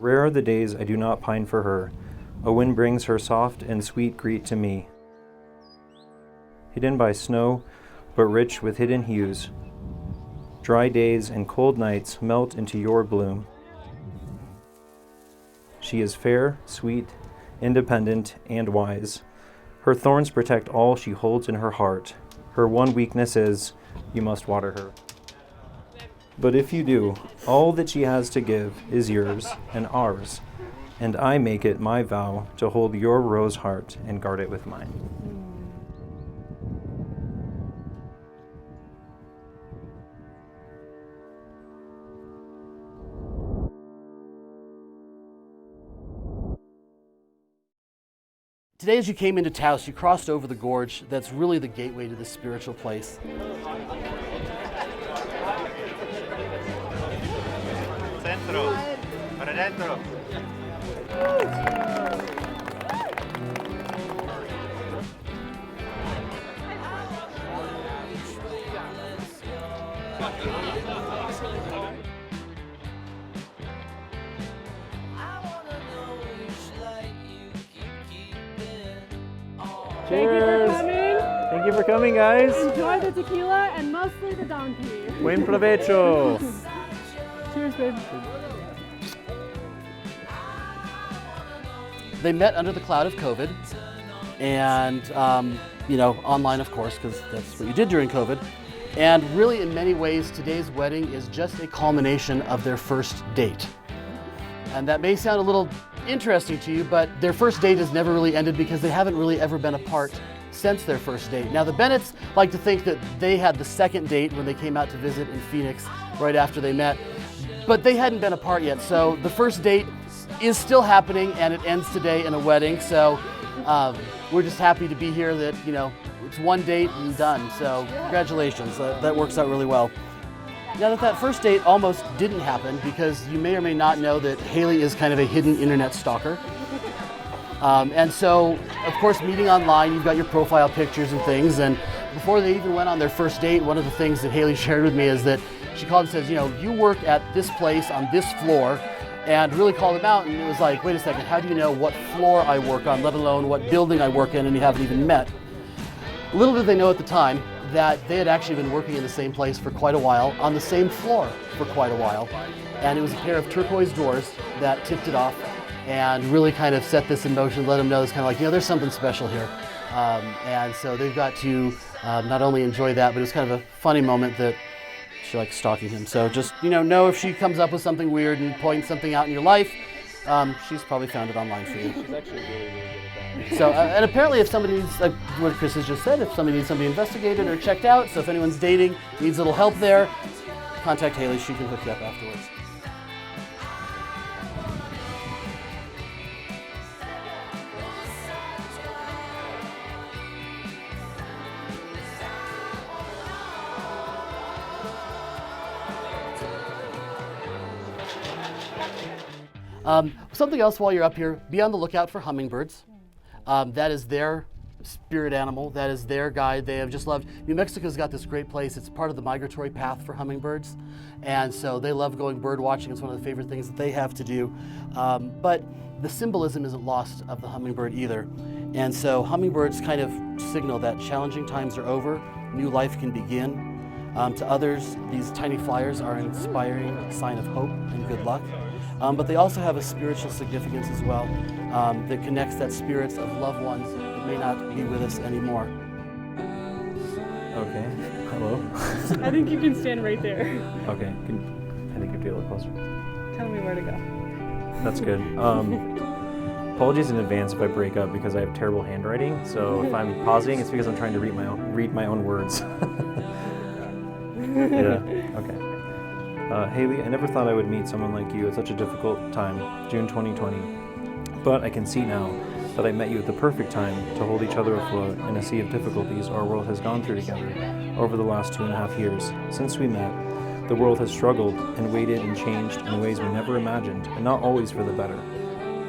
Rare are the days I do not pine for her. A wind brings her soft and sweet greet to me. Hidden by snow, but rich with hidden hues. Dry days and cold nights melt into your bloom. She is fair, sweet, independent, and wise. Her thorns protect all she holds in her heart. Her one weakness is, you must water her. But if you do, all that she has to give is yours and ours, and I make it my vow to hold your rose heart and guard it with mine. Today, as you came into Taos, you crossed over the gorge that's really the gateway to this spiritual place. Centro, para adentro. Thank you for coming. Thank you for coming, guys. Enjoy the tequila and mostly the donkey. Buen provecho. Cheers, babe. They met under the cloud of COVID, and online, of course, because that's what you did during COVID. And really, in many ways, today's wedding is just a culmination of their first date. And that may sound a little interesting to you, but their first date has never really ended because they haven't really ever been apart since their first date. Now, the Bennetts like to think that they had the second date when they came out to visit in Phoenix right after they met, but they hadn't been apart yet. So the first date is still happening, and it ends today in a wedding. So we're just happy to be here that, it's one date and done. So congratulations, that works out really well. Now that first date almost didn't happen because you may or may not know that Haley is kind of a hidden internet stalker. And so, of course, meeting online, you've got your profile pictures and things, and before they even went on their first date, one of the things that Haley shared with me is that she called and says, you work at this place on this floor, and really called him out, and it was like, wait a second, how do you know what floor I work on, let alone what building I work in, and you haven't even met? Little did they know at the time that they had actually been working in the same place for quite a while, on the same floor for quite a while. And it was a pair of turquoise doors that tipped it off and really kind of set this in motion, let them know it's kind of like, there's something special here. And so they've got to not only enjoy that, but it's kind of a funny moment that she likes stalking him. So just, know if she comes up with something weird and points something out in your life, she's probably found it online for you. She's actually really, really good at that. So, and apparently if somebody needs, like what Chris has just said, if somebody needs somebody investigated or checked out, so if anyone's dating, needs a little help there, contact Haley, she can hook you up afterwards. Something else while you're up here, be on the lookout for hummingbirds. That is their spirit animal, that is their guide. They have just loved, New Mexico's got this great place. It's part of the migratory path for hummingbirds. And so they love going bird watching. It's one of the favorite things that they have to do. But the symbolism isn't lost of the hummingbird either. And so hummingbirds kind of signal that challenging times are over, new life can begin. To others, these tiny flyers are an inspiring sign of hope and good luck. But they also have a spiritual significance as well that connects that spirits of loved ones that may not be with us anymore. Okay. Hello. I think you can stand right there. Okay. I think you have to get a little closer. Tell me where to go. That's good. Apologies in advance if I break up because I have terrible handwriting. So if I'm pausing, it's because I'm trying to read my own words. Yeah. Okay. Haley, I never thought I would meet someone like you at such a difficult time, June 2020. But I can see now that I met you at the perfect time to hold each other afloat in a sea of difficulties our world has gone through together over the last 2.5 years. Since we met, the world has struggled and waited and changed in ways we never imagined, and not always for the better.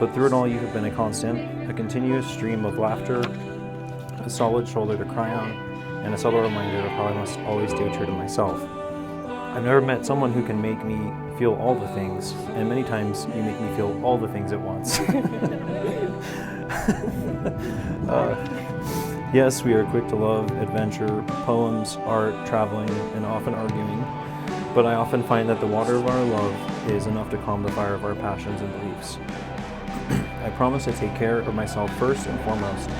But through it all, you have been a constant, a continuous stream of laughter, a solid shoulder to cry on, and a subtle reminder of how I must always stay true to myself. I've never met someone who can make me feel all the things, and many times you make me feel all the things at once. Yes, we are quick to love, adventure, poems, art, traveling, and often arguing, but I often find that the water of our love is enough to calm the fire of our passions and beliefs. I promise to take care of myself first and foremost,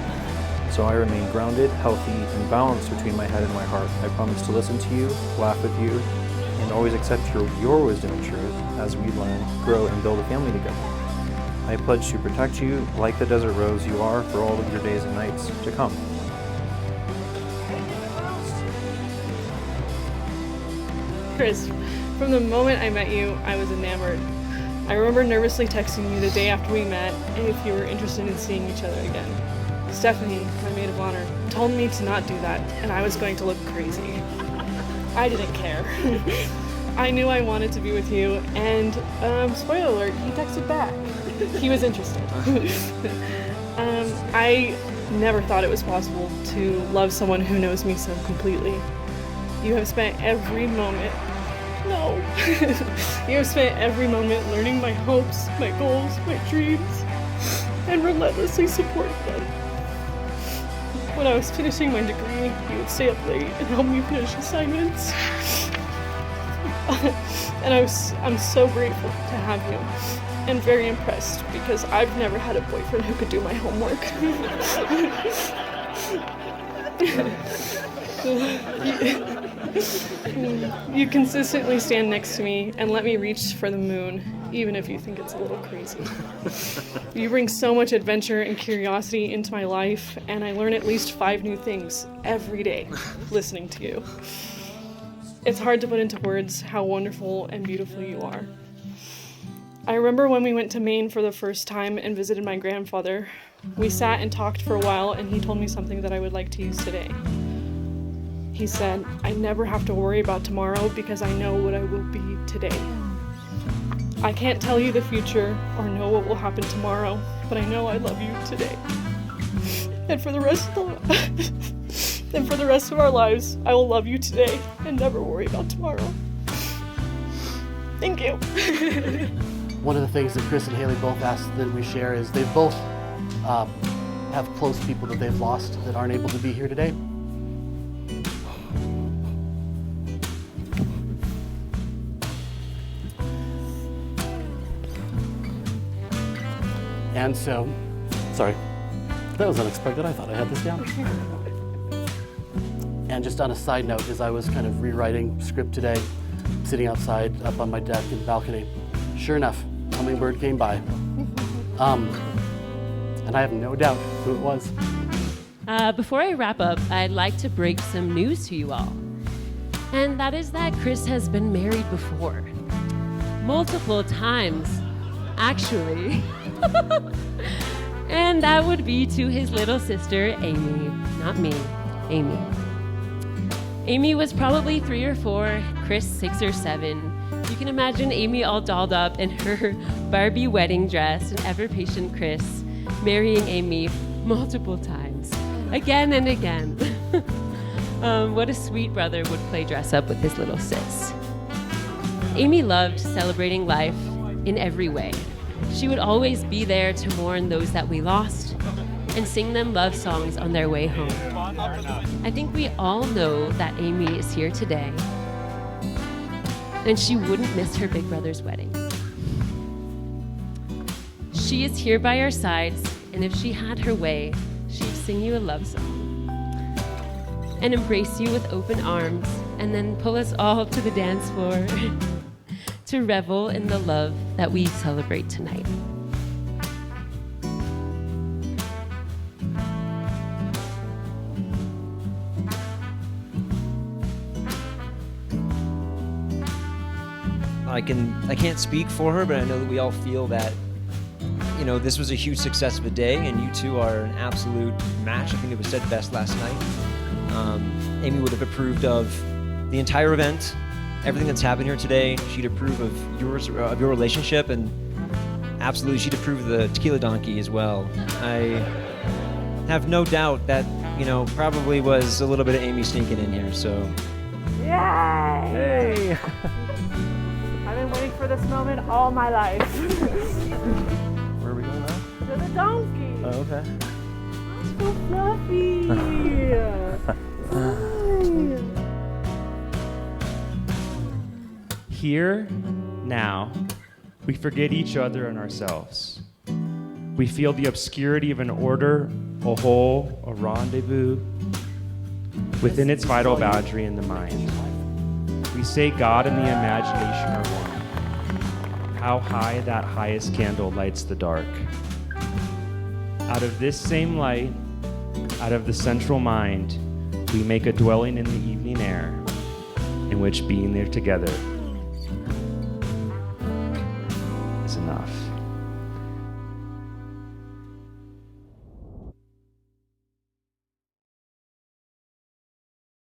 so I remain grounded, healthy, and balanced between my head and my heart. I promise to listen to you, laugh with you, and always accept your wisdom and truth as we learn, grow, and build a family together. I pledge to protect you like the desert rose you are for all of your days and nights to come. Chris, from the moment I met you, I was enamored. I remember nervously texting you the day after we met if you were interested in seeing each other again. Stephanie, my maid of honor, told me to not do that, and I was going to look crazy. I didn't care. I knew I wanted to be with you, and spoiler alert, he texted back. He was interested. I never thought it was possible to love someone who knows me so completely. You have spent every moment You have spent every moment learning my hopes, my goals, my dreams, and relentlessly supporting them. When I was finishing my degree, you would stay up late and help me finish assignments. And I'm so grateful to have you, and very impressed because I've never had a boyfriend who could do my homework. You consistently stand next to me and let me reach for the moon, even if you think it's a little crazy. You bring so much adventure and curiosity into my life, and I learn at least 5 new things every day listening to you. It's hard to put into words how wonderful and beautiful you are. I remember when we went to Maine for the first time and visited my grandfather. We sat and talked for a while, and he told me something that I would like to use today. He said, I never have to worry about tomorrow because I know what I will be today. I can't tell you the future or know what will happen tomorrow, but I know I love you today. And for the rest of our lives, I will love you today and never worry about tomorrow. Thank you. One of the things that Chris and Haley both asked that we share is they both have close people that they've lost that aren't able to be here today. And so, sorry, that was unexpected. I thought I had this down. And just on a side note, as I was kind of rewriting script today, sitting outside up on my deck in the balcony, sure enough, hummingbird came by. And I have no doubt who it was. Before I wrap up, I'd like to break some news to you all. And that is that Chris has been married before. Multiple times, actually. And that would be to his little sister, Amy. Not me, Amy. Amy was probably 3 or 4, Chris 6 or 7. You can imagine Amy all dolled up in her Barbie wedding dress and ever-patient Chris marrying Amy multiple times, again and again. What a sweet brother would play dress up with his little sis. Amy loved celebrating life in every way. She would always be there to mourn those that we lost and sing them love songs on their way home. I think we all know that Amy is here today, and she wouldn't miss her big brother's wedding. She is here by our sides, and if she had her way, she'd sing you a love song and embrace you with open arms, and then pull us all to the dance floor to revel in the love that we celebrate tonight. I can't speak for her, but I know that we all feel that, you know, this was a huge success of a day, and you two are an absolute match. I think it was said best last night. Amy would have approved of the entire event, everything that's happened here today. She'd approve of your relationship, and absolutely she'd approve of the Tequila Donkey as well. I have no doubt that, you know, probably was a little bit of Amy sneaking in here, so. Yay! Hey! I've been waiting for this moment all my life. Where are we going now? To the donkey. Oh, okay. So fluffy. Here, now, we forget each other and ourselves. We feel the obscurity of an order, a whole, a rendezvous within its vital boundary in the mind. We say God and the imagination are one. How high that highest candle lights the dark. Out of this same light, out of the central mind, we make a dwelling in the evening air, in which being there together is enough.